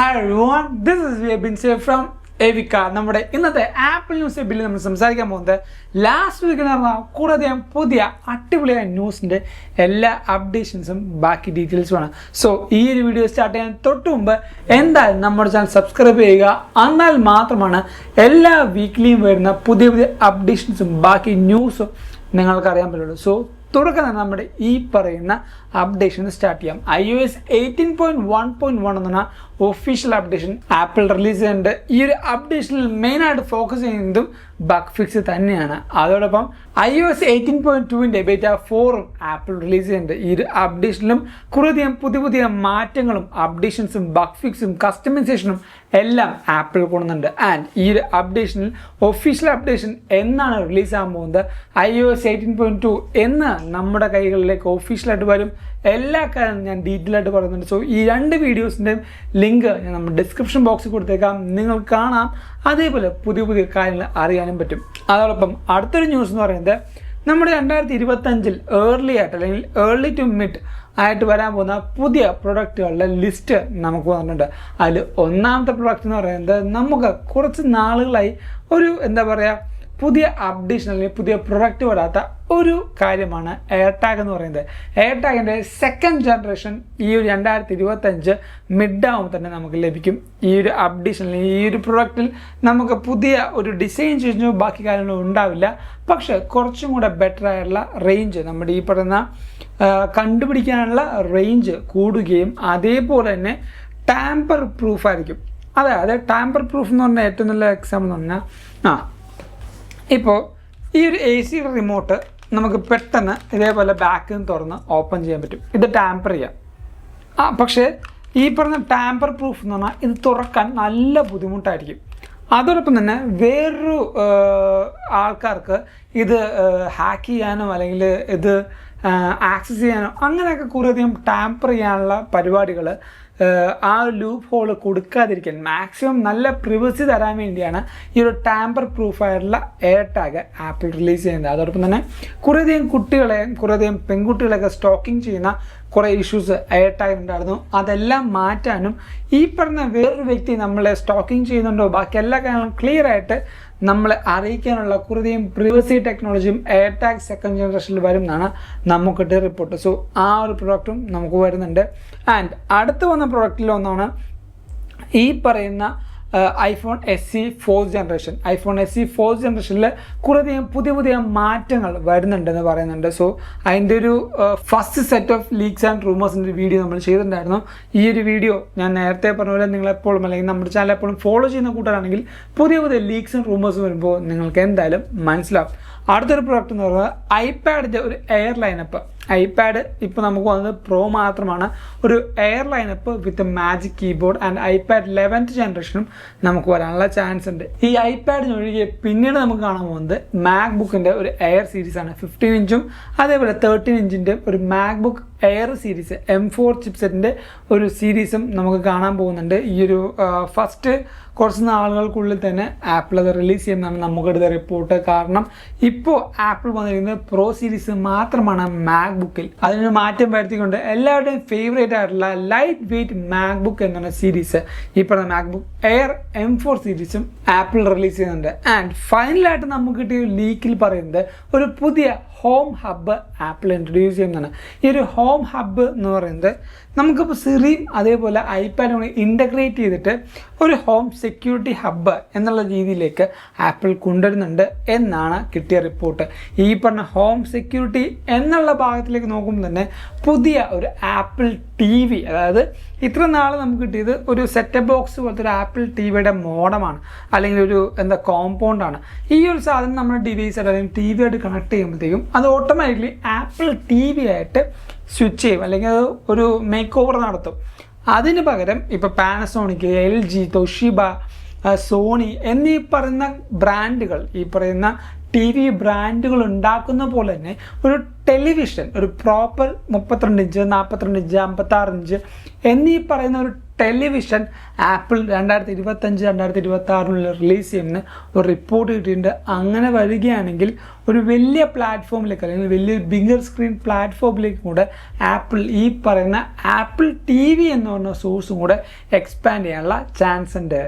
Hi everyone, this is Vibin from Evika. നമ്മുടെ ഇന്നത്തെ apple news bill നമ്മൾ സംസാരിക്കാൻ പോകുന്നത് ലാസ്റ്റ് വീക്കിൽ നടന്ന കൂടുതൽ പുതിയ അടിപൊളിയായ ന്യൂസിൻ്റെ എല്ലാ അപ്ഡേഷൻസും ബാക്കി ഡീറ്റെയിൽസുമാണ്. സോ ഈ ഒരു വീഡിയോ സ്റ്റാർട്ട് ചെയ്യാൻ തൊട്ട് മുമ്പ് എന്തായാലും നമ്മുടെ ചാനൽ സബ്സ്ക്രൈബ് ചെയ്യുക. എന്നാൽ മാത്രമാണ് എല്ലാ വീക്കിലിയും വരുന്ന പുതിയ പുതിയ അപ്ഡേഷൻസും ബാക്കി ന്യൂസും നിങ്ങൾക്ക് അറിയാൻ പറ്റുള്ളൂ. സോ തുടക്കം തന്നെ നമ്മുടെ ഈ പറയുന്ന അപ്ഡേഷൻ സ്റ്റാർട്ട് ചെയ്യാം. iOS 18.1.1 എന്ന ഒഫീഷ്യൽ അപ്ഡേഷൻ ആപ്പിൾ റിലീസ് ചെയ്യുന്നുണ്ട്. ഈ ഒരു അപ്ഡേഷനിൽ മെയിനായിട്ട് ഫോക്കസ് ചെയ്യുന്നതും ബഗ് ഫിക്സ് തന്നെയാണ്. അതോടൊപ്പം iOS 18.2ൻ്റെ ബീറ്റ 4ഉം ആപ്പിൾ റിലീസ് ചെയ്യുന്നുണ്ട്. ഈ ഒരു അപ്ഡേഷനിലും കുറേയധികം പുതിയ പുതിയ മാറ്റങ്ങളും അപ്ഡേഷൻസും ബഗ് ഫിക്സും കസ്റ്റമൈസേഷനും എല്ലാം ആപ്പിൾ കൊണ്ടുവന്നുണ്ട്. ആൻഡ് ഈ ഒരു അപ്ഡേഷനിൽ ഒഫീഷ്യൽ അപ്ഡേഷൻ എന്നാണ് റിലീസ് ആകാൻ പോകുന്നത്, iOS 18.2 എന്ന് നമ്മുടെ കൈകളിലേക്ക് ഒഫീഷ്യലായിട്ട് വരും. എല്ലാ കാര്യം ഞാൻ ഡീറ്റെയിൽ ആയിട്ട് പറയുന്നുണ്ട്. സോ ഈ രണ്ട് വീഡിയോസിൻ്റെയും ലിങ്ക് ഞാൻ നമ്മുടെ ഡിസ്ക്രിപ്ഷൻ ബോക്സിൽ കൊടുത്തേക്കാം, നിങ്ങൾ കാണാം. അതേപോലെ പുതിയ പുതിയ കാര്യങ്ങൾ അറിയാനും പറ്റും. അതോടൊപ്പം അടുത്തൊരു ന്യൂസ് എന്ന് പറയുന്നത് നമ്മുടെ 2025 ഏർലി ആയിട്ട് അല്ലെങ്കിൽ ഏർലി ടു മിഡ് ആയിട്ട് വരാൻ പോകുന്ന പുതിയ പ്രൊഡക്റ്റുകളുടെ ലിസ്റ്റ് നമുക്ക് വന്നിട്ടുണ്ട്. അതിൽ ഒന്നാമത്തെ പ്രൊഡക്റ്റ് എന്ന് പറയുന്നത് നമുക്ക് കുറച്ച് നാളുകളായി ഒരു പുതിയ അപ്ഡേഷൻ അല്ലെങ്കിൽ പുതിയ പ്രൊഡക്റ്റ് വരാത്ത ഒരു കാര്യമാണ് എയർടാഗ് എന്ന് പറയുന്നത്. എയർടാഗിൻ്റെ സെക്കൻഡ് ജനറേഷൻ ഈ ഒരു 2025 മിഡ് ആകുമ്പോൾ തന്നെ നമുക്ക് ലഭിക്കും. ഈ ഒരു അപ്ഡേഷൻ അല്ലെങ്കിൽ ഈ ഒരു പ്രൊഡക്റ്റിൽ നമുക്ക് പുതിയ ഒരു ഡിസൈൻ ചേഞ്ചോ ബാക്കി കാര്യങ്ങളോ ഉണ്ടാവില്ല. പക്ഷേ കുറച്ചും കൂടെ ബെറ്റർ ആയിട്ടുള്ള റേഞ്ച്, നമ്മുടെ ഈ പറയുന്ന കണ്ടുപിടിക്കാനുള്ള റേഞ്ച് കൂടുകയും അതേപോലെ തന്നെ ടാമ്പർ പ്രൂഫ് ആയിരിക്കും. അതായത് ടാമ്പർ പ്രൂഫ് എന്ന് പറഞ്ഞാൽ ഏറ്റവും നല്ല എക്സാമ്പിൾ എന്ന് പറഞ്ഞാൽ ഇപ്പോൾ ഈ ഒരു AC റിമോട്ട് നമുക്ക് പെട്ടെന്ന് ഇതേപോലെ ബാക്കിൽ നിന്ന് തുറന്ന് ഓപ്പൺ ചെയ്യാൻ പറ്റും. ഇത് ടാമ്പർ ചെയ്യാം. പക്ഷേ ഈ പറഞ്ഞ ടാമ്പർ പ്രൂഫ് എന്ന് പറഞ്ഞാൽ ഇത് തുറക്കാൻ നല്ല ബുദ്ധിമുട്ടായിരിക്കും. അതോടൊപ്പം തന്നെ വേറൊരു ആൾക്കാർക്ക് ഇത് ഹാക്ക് ചെയ്യാനോ അല്ലെങ്കിൽ ഇത് ആക്സസ് ചെയ്യാനോ അങ്ങനെയൊക്കെ കുറേയധികം ടാമ്പർ ചെയ്യാനുള്ള പരിപാടികൾ ആ ലൂപ്പ് ഹോൾ കൊടുക്കാതിരിക്കാൻ മാക്സിമം നല്ല പ്രിവസി തരാൻ വേണ്ടിയാണ് ഈ ഒരു ടാമ്പർ പ്രൂഫായിട്ടുള്ള എയർടാഗ് ആപ്പിൾ റിലീസ് ചെയ്യുന്നത്. അതോടൊപ്പം തന്നെ കുറേയധികം കുട്ടികളെയും കുറേയധികം പെൺകുട്ടികളെയൊക്കെ സ്റ്റോക്കിംഗ് ചെയ്യുന്ന കുറേ ഇഷ്യൂസ് എയർടാഗ് ഉണ്ടായിരുന്നു. അതെല്ലാം മാറ്റാനും ഈ പറഞ്ഞ വേറൊരു വ്യക്തി നമ്മളെ സ്റ്റോക്കിംഗ് ചെയ്യുന്നുണ്ടോ ബാക്കി എല്ലാ കാര്യങ്ങളും ക്ലിയർ ആയിട്ട് നമ്മളെ അറിയിക്കാനുള്ള കുറേയധികം പ്രിവസി ടെക്നോളജിയും എയർടാഗ് സെക്കൻഡ് ജനറേഷനിൽ വരും എന്നാണ് നമുക്കിട്ട് റിപ്പോർട്ട്. സോ ആ ഒരു പ്രൊഡക്റ്റും നമുക്ക് വരുന്നുണ്ട്. ആൻഡ് അടുത്ത് വന്ന പ്രൊഡക്റ്റിൽ ഒന്നാണ് ഈ പറയുന്ന iPhone SE 4th generation. iPhone SE 4th ജനറേഷനിൽ കുറേയധികം പുതിയ പുതിയ മാറ്റങ്ങൾ വരുന്നുണ്ടെന്ന് പറയുന്നുണ്ട്. സോ അതിൻ്റെ ഒരു first set of leaks and റൂമേഴ്സിൻ്റെ വീഡിയോ നമ്മൾ ചെയ്തിട്ടുണ്ടായിരുന്നു. ഈ ഒരു വീഡിയോ ഞാൻ നേരത്തെ പറഞ്ഞ പോലെ നിങ്ങളെപ്പോഴും അല്ലെങ്കിൽ നമ്മുടെ ചാനൽ എപ്പോഴും ഫോളോ ചെയ്യുന്ന കൂട്ടരാണെങ്കിൽ പുതിയ പുതിയ ലീക്സ് ആൻഡ് റൂമേഴ്സ് വരുമ്പോൾ നിങ്ങൾക്ക് എന്തായാലും മനസ്സിലാവും. അടുത്തൊരു പ്രൊഡക്റ്റ് എന്ന് പറയുന്നത് ഐപാഡിൻ്റെ ഒരു എയർ ലൈനപ്പ്. ഐപാഡ് ഇപ്പോൾ നമുക്ക് വന്നത് പ്രോ മാത്രമാണ്. ഒരു air lineup with magic keyboard and iPad 11th ജനറേഷനും നമുക്ക് വരാനുള്ള ചാൻസ് ഉണ്ട്. ഈ ഐപാഡിനൊഴികെ പിന്നീട് നമുക്ക് കാണാൻ പോകുന്നത് മാക്ബുക്കിൻ്റെ ഒരു എയർ സീരീസാണ്. 15 ഇഞ്ചും അതേപോലെ 13 ഇഞ്ചിൻ്റെ ഒരു മാക്ബുക്ക് എയർ സീരീസ് M4 ചിപ്സെറ്റിൻ്റെ ഒരു സീരീസും നമുക്ക് കാണാൻ പോകുന്നുണ്ട്. ഈ ഒരു ഫസ്റ്റ് കുറച്ച് നാളുകൾക്കുള്ളിൽ തന്നെ ആപ്പിൾ അത് റിലീസ് ചെയ്യുന്നതാണ് നമുക്കെടുത്ത റിപ്പോർട്ട്. കാരണം ഇപ്പോൾ ആപ്പിൾ വന്നിരിക്കുന്നത് പ്രോ സീരീസ് മാത്രമാണ് മാക്ബുക്കിൽ. അതിന് മാറ്റം വരുത്തിക്കൊണ്ട് എല്ലാവരുടെയും ഫേവറേറ്റ് ആയിട്ടുള്ള ലൈറ്റ് വെയ്റ്റ് മാക്ബുക്ക് എന്ന സീരീസ് ഈ പറഞ്ഞ മാക്ബുക്ക് എയർ M4 സീരീസും ആപ്പിൾ റിലീസ് ചെയ്യുന്നുണ്ട്. ആൻഡ് ഫൈനലായിട്ട് നമുക്ക് കിട്ടിയ ലീക്കിൽ പറയുന്നത് ഒരു പുതിയ ഹോം ഹബ്ബ് ആപ്പിൾ ഇൻട്രൊഡ്യൂസ് ചെയ്യുന്നതാണ്. ഈ ഒരു ഹോം ഹബ്ബ് എന്ന് പറയുന്നത് നമുക്കിപ്പോൾ സിറിയും അതേപോലെ ഐപാഡും കൂടി ഇൻ്റഗ്രേറ്റ് ചെയ്തിട്ട് ഒരു ഹോം സെക്യൂരിറ്റി ഹബ്ബ് എന്നുള്ള രീതിയിലേക്ക് ആപ്പിൾ കൊണ്ടുവരുന്നുണ്ട് എന്നാണ് കിട്ടിയ റിപ്പോർട്ട്. ഈ പറഞ്ഞ ഹോം സെക്യൂരിറ്റി എന്നുള്ള ഭാഗത്തിലേക്ക് നോക്കുമ്പോൾ തന്നെ പുതിയ ഒരു ആപ്പിൾ TV, അതായത് ഇത്ര നാൾ നമുക്ക് കിട്ടിയത് ഒരു സെറ്റപ്പ് ബോക്സ് പോലത്തെ ഒരു ആപ്പിൾ TVയുടെ മോഡമാണ് അല്ലെങ്കിൽ ഒരു കോമ്പൗണ്ടാണ്. ഈ ഒരു സാധനം നമ്മുടെ ഡിവൈസ് അല്ലെങ്കിൽ TV ആയിട്ട് കണക്ട് ചെയ്യുമ്പോഴത്തേക്കും അത് ഓട്ടോമാറ്റിക്കലി ആപ്പിൾ TV ആയിട്ട് സ്വിച്ച് ചെയ്യും അല്ലെങ്കിൽ അത് ഒരു മേക്ക് ഓവർ നടത്തും. അതിന് പകരം ഇപ്പോൾ പാനസോണിക്, LG, തോഷിബ, സോണി എന്നീ പറയുന്ന ബ്രാൻഡുകൾ ഈ പറയുന്ന TV ബ്രാൻഡുകൾ ഉണ്ടാക്കുന്ന പോലെ തന്നെ ഒരു ടെലിവിഷൻ, ഒരു പ്രോപ്പർ 32 ഇഞ്ച്, 42 ഇഞ്ച്, 56 ഇഞ്ച് എന്നീ പറയുന്ന ഒരു ടെലിവിഷൻ ആപ്പിൾ 2025-2026 റിലീസ് ചെയ്യുമെന്ന് ഒരു റിപ്പോർട്ട് കിട്ടിയിട്ടുണ്ട്. അങ്ങനെ വരികയാണെങ്കിൽ ഒരു വലിയ പ്ലാറ്റ്ഫോമിലേക്ക് അല്ലെങ്കിൽ വലിയ ബിഗർ സ്ക്രീൻ പ്ലാറ്റ്ഫോമിലേക്കും കൂടെ ആപ്പിൾ ഈ പറയുന്ന ആപ്പിൾ TV എന്ന് പറഞ്ഞ സോഴ്സും കൂടെ എക്സ്പാൻഡ് ചെയ്യാനുള്ള ചാൻസ് ഉണ്ട്.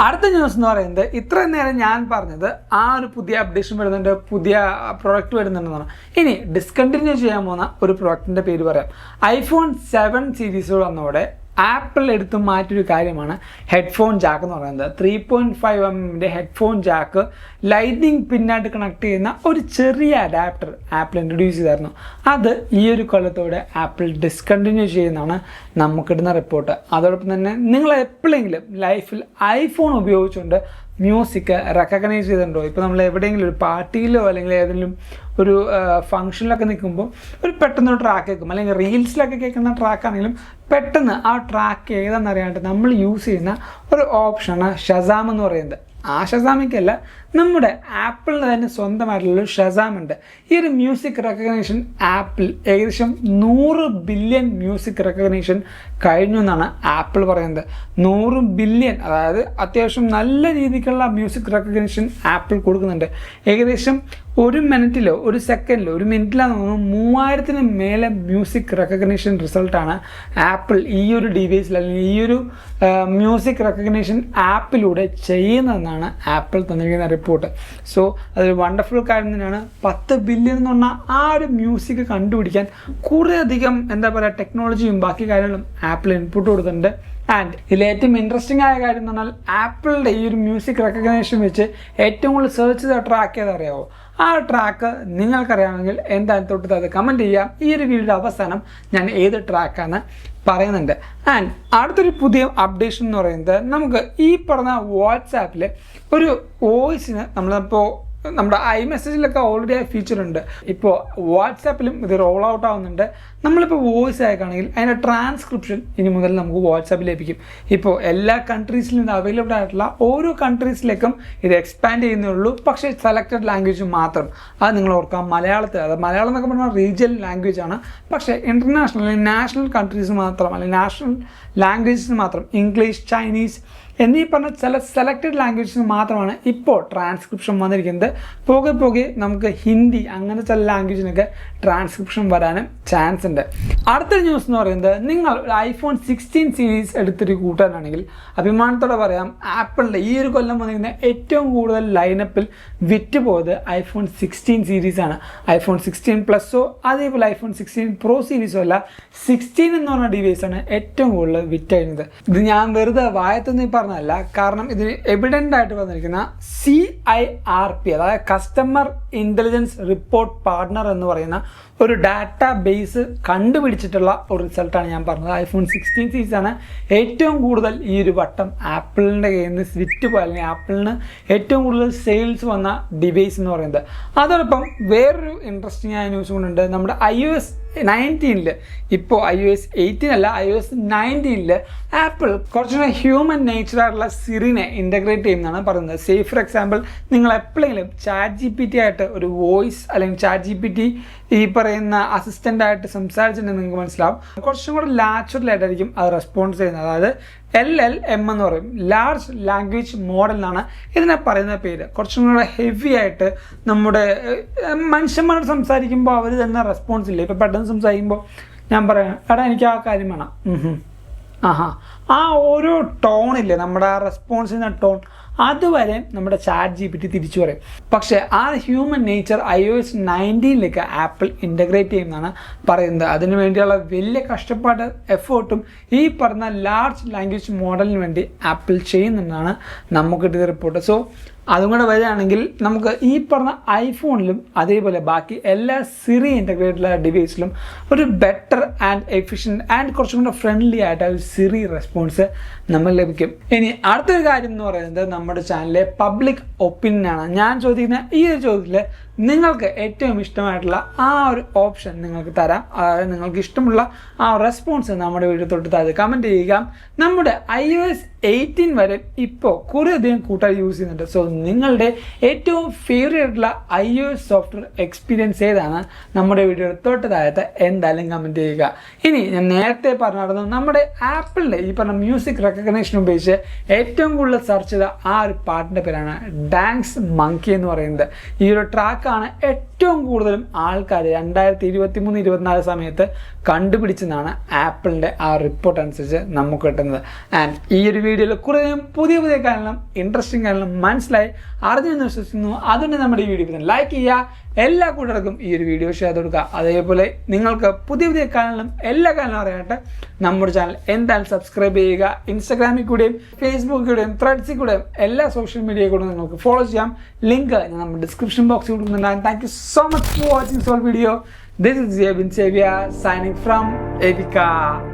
അടുത്ത ന്യൂസ് എന്ന് പറയുന്നത് ഇത്രയും നേരം ഞാൻ പറഞ്ഞത് ആ ഒരു പുതിയ അപ്ഡേഷൻ വരുന്നുണ്ട്, പുതിയ പ്രൊഡക്റ്റ് വരുന്നുണ്ടെന്നാണ്. ഇനി ഡിസ്കണ്ടിന്യൂ ചെയ്യാൻ പോകുന്ന ഒരു പ്രൊഡക്റ്റിൻ്റെ പേര് പറയാം. iPhone 7 സീരീസ് വന്നതോടെ ആപ്പിൾ എടുത്ത് മാറ്റിയൊരു കാര്യമാണ് ഹെഡ്ഫോൺ ജാക്ക് എന്ന് പറയുന്നത്. 3.5mm ഹെഡ്ഫോൺ ജാക്ക് ലൈറ്റിനിങ് പിന്നായിട്ട് കണക്ട് ചെയ്യുന്ന ഒരു ചെറിയ അഡാപ്റ്റർ ആപ്പിൾ ഇൻട്രൊഡ്യൂസ് ചെയ്തായിരുന്നു. അത് ഈ ഒരു കൊല്ലത്തോടെ ആപ്പിൾ ഡിസ്കണ്ടിന്യൂ ചെയ്യുന്നതാണ് നമുക്കിടുന്ന റിപ്പോർട്ട്. അതോടൊപ്പം തന്നെ നിങ്ങൾ എപ്പോഴെങ്കിലും ലൈഫിൽ ഐഫോൺ ഉപയോഗിച്ചുകൊണ്ട് മ്യൂസിക് റെക്കഗ്നൈസ് ചെയ്തിട്ടുണ്ടോ? ഇപ്പോൾ നമ്മൾ എവിടെയെങ്കിലും ഒരു പാർട്ടിയിലോ അല്ലെങ്കിൽ ഏതെങ്കിലും ഒരു ഫംഗ്ഷനിലൊക്കെ നിൽക്കുമ്പോൾ ഒരു പെട്ടെന്ന് ട്രാക്ക് കേൾക്കും, അല്ലെങ്കിൽ റീൽസിലൊക്കെ കേൾക്കുന്ന ട്രാക്കാണെങ്കിലും പെട്ടെന്ന് ആ ട്രാക്ക് ഏതാണെന്നറിയാണ്ട് നമ്മൾ യൂസ് ചെയ്യുന്ന ഒരു ഓപ്ഷനാണ് ഷസാം എന്ന് പറയുന്നത്. ആ ഷസാമിക്കല്ല, നമ്മുടെ ആപ്പിളിന് തന്നെ സ്വന്തമായിട്ടുള്ളൊരു ഷസാം ഉണ്ട്. ഈ ഒരു മ്യൂസിക് റെക്കഗ്നേഷൻ ആപ്പിൾ ഏകദേശം 100 ബില്യൺ മ്യൂസിക് റെക്കഗ്നേഷൻ കഴിഞ്ഞു എന്നാണ് ആപ്പിൾ പറയുന്നത്. 100 ബില്യൺ, അതായത് അത്യാവശ്യം നല്ല രീതിക്കുള്ള മ്യൂസിക് റെക്കഗ്നേഷൻ ആപ്പിൾ കൊടുക്കുന്നുണ്ട്. ഏകദേശം 1 മിനിറ്റിലോ 1 സെക്കൻഡിലോ 1 മിനിറ്റിലാന്ന് തോന്നുന്നു 3000-ന് മേലെ മ്യൂസിക് റെക്കഗ്നേഷൻ റിസൾട്ടാണ് ആപ്പിൾ ഈ ഒരു ഡിവൈസിൽ അല്ലെങ്കിൽ ഈ ഒരു മ്യൂസിക് റെക്കഗ്നേഷൻ ആപ്പിലൂടെ ചെയ്യുന്നതെന്നാണ് ആപ്പിൾ തന്നിരിക്കുന്ന റിപ്പോർട്ട്. സോ അതൊരു വണ്ടർഫുൾ കാര്യം തന്നെയാണ്. 10 ബില്യൺ എന്ന് പറഞ്ഞാൽ ആ ഒരു മ്യൂസിക് കണ്ടുപിടിക്കാൻ കുറേയധികം എന്താ പറയുക ടെക്നോളജിയും ബാക്കി കാര്യങ്ങളും ആപ്പിൾ ഇൻപുട്ട് കൊടുത്തിട്ടുണ്ട്. ആൻഡ് ഇതിൽ ഏറ്റവും ഇൻട്രസ്റ്റിംഗ് ആയ കാര്യം എന്ന് പറഞ്ഞാൽ ആപ്പിളിൻ്റെ ഈ ഒരു മ്യൂസിക് റെക്കഗ്നേഷൻ വെച്ച് ഏറ്റവും കൂടുതൽ സെർച്ച് ചെയ്ത ട്രാക്ക് ഏതറിയാമോ? ആ ട്രാക്ക് നിങ്ങൾക്കറിയാമെങ്കിൽ എന്തായാലും തൊട്ട് അത് കമൻറ്റ് ചെയ്യാം. ഈ ഒരു വീഡിയോയുടെ അവസാനം ഞാൻ ഏത് ട്രാക്കാണ് പറയുന്നുണ്ട്. ആൻഡ് അടുത്തൊരു പുതിയ അപ്ഡേഷൻ എന്ന് പറയുന്നത് നമുക്ക് ഈ പറഞ്ഞ വാട്സാപ്പിൽ ഒരു വോയിസിന് നമ്മളിപ്പോൾ നമ്മുടെ iMessageലൊക്കെ ഓൾറെഡി ആ ഫീച്ചർ ഉണ്ട്. ഇപ്പോൾ വാട്സാപ്പിലും ഇത് റോൾ ഔട്ട് ആവുന്നുണ്ട്. നമ്മളിപ്പോൾ വോയിസ് അയക്കുകയാണെങ്കിൽ അതിൻ്റെ ട്രാൻസ്ക്രിപ്ഷൻ ഇനി മുതൽ നമുക്ക് വാട്സാപ്പിൽ ലഭിക്കും. ഇപ്പോൾ എല്ലാ കൺട്രീസിലും ഇത് അവൈലബിൾ ആയിട്ടുള്ള ഓരോ കൺട്രീസിലേക്കും ഇത് എക്സ്പാൻഡ് ചെയ്യുന്നേ ഉള്ളൂ. പക്ഷേ സെലക്റ്റഡ് ലാംഗ്വേജ് മാത്രം. അത് നിങ്ങൾ ഓർക്കാം, മലയാളത്തിൽ, അത് മലയാളം എന്നൊക്കെ പറഞ്ഞാൽ റീജിയൽ ലാംഗ്വേജ് ആണ്. പക്ഷേ ഇൻ്റർനാഷണൽ അല്ലെങ്കിൽ നാഷണൽ കൺട്രീസ് മാത്രം, അല്ലെങ്കിൽ നാഷണൽ ലാംഗ്വേജസിന് മാത്രം, ഇംഗ്ലീഷ്, ചൈനീസ് എന്നീ പറഞ്ഞ ചില സെലക്റ്റഡ് ലാംഗ്വേജസിന് മാത്രമാണ് ഇപ്പോൾ ട്രാൻസ്ക്രിപ്ഷൻ വന്നിരിക്കുന്നത്. പോകെ പോകെ നമുക്ക് ഹിന്ദി അങ്ങനെ ചില ലാംഗ്വേജിനൊക്കെ ട്രാൻസ്ക്രിപ്ഷൻ വരാനും ചാൻസ് ഉണ്ട്. അടുത്തൊരു ന്യൂസ് എന്ന് പറയുന്നത് നിങ്ങൾ iPhone 16 സീരീസ് എടുത്തൊരു കൂട്ടാനാണെങ്കിൽ അഭിമാനത്തോടെ പറയാം, ആപ്പിളിൻ്റെ ഈ ഒരു കൊല്ലം വന്നിരിക്കുന്ന ഏറ്റവും കൂടുതൽ ലൈനപ്പിൽ വിറ്റുപോയത് iPhone 16 സീരീസാണ്. iPhone 16 പ്ലസോ അതേപോലെ iPhone 16 Pro സീരീസോ അല്ല, 16 എന്ന് പറഞ്ഞ ഡിവൈസാണ് ഏറ്റവും കൂടുതൽ വിറ്റഴിഞ്ഞത്. ഇത് ഞാൻ വെറുതെ വായത്തൊന്നും പറഞ്ഞതല്ല, കാരണം ഇതിന് എവിഡൻ്റ് ആയിട്ട് വന്നിരിക്കുന്ന CIRP, അതായത് കസ്റ്റമർ ഇൻ്റലിജൻസ് റിപ്പോർട്ട് പാർട്ണർ എന്ന് പറയുന്ന ഒരു ഡാറ്റാ ബേസ് കണ്ടുപിടിച്ചിട്ടുള്ള ഒരു റിസൾട്ടാണ് ഞാൻ പറഞ്ഞത്. iPhone 16 സീരീസാണ് ഏറ്റവും കൂടുതൽ ഈ ഒരു വട്ടം ആപ്പിളിൻ്റെ കയ്യിൽ നിന്ന് വിറ്റ് പോയ, അല്ലെങ്കിൽ ആപ്പിളിന് ഏറ്റവും കൂടുതൽ സെയിൽസ് വന്ന ഡിവൈസ് എന്ന് പറയുന്നത്. അതോടൊപ്പം വേറൊരു ഇൻട്രസ്റ്റിംഗ് ആയ ന്യൂസ് കൊണ്ടുണ്ട്. നമ്മുടെ iOS 19 ഇപ്പോൾ iOS 18 അല്ല, iOS 19 ആപ്പിൾ കുറച്ചുകൂടെ ഹ്യൂമൻ നേച്ചറായിട്ടുള്ള സിറിനെ ഇൻ്റഗ്രേറ്റ് ചെയ്യുന്നതാണ് പറയുന്നത്. സേ ഫോർ എക്സാമ്പിൾ, നിങ്ങൾ എപ്പോഴെങ്കിലും ChatGPT ആയിട്ട് ഒരു വോയിസ് അല്ലെങ്കിൽ ChatGPT ഈ പറയുന്ന അസിസ്റ്റൻ്റായിട്ട് സംസാരിച്ചിട്ടുണ്ടെങ്കിൽ നിങ്ങൾക്ക് മനസ്സിലാവും കുറച്ചും കൂടെ നാച്ചുറലായിട്ടായിരിക്കും അത് റെസ്പോൺസ് ചെയ്യുന്നത്. അതായത് LLM എന്ന് പറയും, ലാർജ് ലാംഗ്വേജ് മോഡൽ എന്നാണ് ഇതിനെ പറയുന്ന പേര്. കുറച്ചും കൂടെ ഹെവി ആയിട്ട് നമ്മുടെ മനുഷ്യന്മാരോട് സംസാരിക്കുമ്പോൾ അവർ തന്നെ റെസ്പോൺസ് ഇല്ല. ഇപ്പോൾ പെട്ടെന്ന് സംസാരിക്കുമ്പോൾ ഞാൻ പറയാം, എടാ എനിക്ക് ആ കാര്യം വേണം, ആ ഓരോ ടോണില്ലേ നമ്മുടെ ആ റെസ്പോൺസ് ചെയ്യുന്ന ടോൺ, അതുവരെ നമ്മുടെ ChatGPT തിരിച്ചു പറയും. പക്ഷേ ആ human nature iOS 19 apple integrate ചെയ്യുമെന്നാണ് പറയുന്നത്. അതിനു വേണ്ടിയുള്ള വലിയ കഷ്ടപ്പാട് എഫേർട്ടും ഈ പറഞ്ഞ ലാർജ് ലാംഗ്വേജ് മോഡലിന് വേണ്ടി ആപ്പിൾ ചെയ്യുന്നുണ്ടെന്നാണ് നമുക്ക് കിട്ടിയ റിപ്പോർട്ട്. സോ അതും കൂടെ വരികയാണെങ്കിൽ നമുക്ക് ഈ പറഞ്ഞ ഐഫോണിലും അതേപോലെ ബാക്കി എല്ലാ സിറി ഇൻ്റഗ്രേറ്റഡ് ഡിവൈസിലും ഒരു ബെറ്റർ ആൻഡ് എഫിഷ്യൻറ്റ് ആൻഡ് കുറച്ചും കൂടെ ഫ്രണ്ട്ലി ആയിട്ട് ഒരു സിറി റെസ്പോൺസ് നമ്മൾ ലഭിക്കും. ഇനി അടുത്തൊരു കാര്യം എന്ന് പറയുന്നത് നമ്മുടെ ചാനലിലെ പബ്ലിക് ഒപ്പീനിയനാണ്. ഞാൻ ചോദിക്കുന്ന ഈ ഒരു ചോദ്യത്തിൽ നിങ്ങൾക്ക് ഏറ്റവും ഇഷ്ടമായിട്ടുള്ള ആ ഒരു ഓപ്ഷൻ നിങ്ങൾക്ക് തരാം. അതായത് നിങ്ങൾക്ക് ഇഷ്ടമുള്ള ആ റെസ്പോൺസ് നമ്മുടെ വീഡിയോ തൊട്ട് താഴെ കമൻറ്റ് ചെയ്യുക. നമ്മുടെ iOS 18 വരെ ഇപ്പോൾ കുറേയധികം കൂട്ടുകാർ യൂസ് ചെയ്യുന്നുണ്ട്. സോ നിങ്ങളുടെ ഏറ്റവും ഫേവറേറ്റ് ആയിട്ടുള്ള iOS സോഫ്റ്റ്വെയർ എക്സ്പീരിയൻസ് ഏതാണ് നമ്മുടെ വീഡിയോ തൊട്ട് താഴത്തെ എന്തായാലും കമൻറ്റ് ചെയ്യുക. ഇനി ഞാൻ നേരത്തെ പറഞ്ഞിരുന്നു നമ്മുടെ ആപ്പിളിൻ്റെ ഈ പറഞ്ഞ മ്യൂസിക് റെക്കഗ്നേഷൻ ഉപയോഗിച്ച് ഏറ്റവും കൂടുതൽ സെർച്ച് ചെയ്ത ആ ഒരു പാട്ടിൻ്റെ പേരാണ് ഡാൻസ് മങ്കി എന്ന് പറയുന്നത്. ഈ ഒരു ട്രാക്കാണ് ഏറ്റവും കൂടുതലും ആൾക്കാർ 2023-24 സമയത്ത് കണ്ടുപിടിച്ചെന്നാണ് ആപ്പിളിൻ്റെ ആ റിപ്പോർട്ട് അനുസരിച്ച് നമുക്ക് കിട്ടുന്നത്. ആൻഡ് ഈ ഒരു വീഡിയോയിൽ കുറേ പുതിയ കാര്യങ്ങളും ഇൻട്രസ്റ്റിംഗ് കാര്യങ്ങളും മനസ്സിലായി അറിഞ്ഞെന്ന് വിശ്വസിക്കുന്നു. അതുകൊണ്ട് നമ്മുടെ ഈ വീഡിയോ ലൈക്ക് ചെയ്യുക, എല്ലാ കൂട്ടർക്കും ഈ ഒരു വീഡിയോ ഷെയർ ചെയ്ത് കൊടുക്കുക. അതേപോലെ നിങ്ങൾക്ക് പുതിയ കാര്യങ്ങളും എല്ലാ കാര്യങ്ങളും അറിയാനായിട്ട് നമ്മുടെ ചാനൽ എന്തായാലും സബ്സ്ക്രൈബ് ചെയ്യുക. ഇൻസ്റ്റാഗ്രാമിൽ കൂടെയും ഫേസ്ബുക്കിൽ കൂടെയും ത്രെഡ്സിൽ കൂടെയും എല്ലാ സോഷ്യൽ മീഡിയയിൽ കൂടെ നിങ്ങൾക്ക് ഫോളോ ചെയ്യാം. ലിങ്ക് ഞാൻ നമ്മുടെ ഡിസ്ക്രിപ്ഷൻ ബോക്സിൽ കൊടുക്കുന്നുണ്ടാകും. Thank you so much for watching this whole video. This is Zebin Sevia signing from Evika.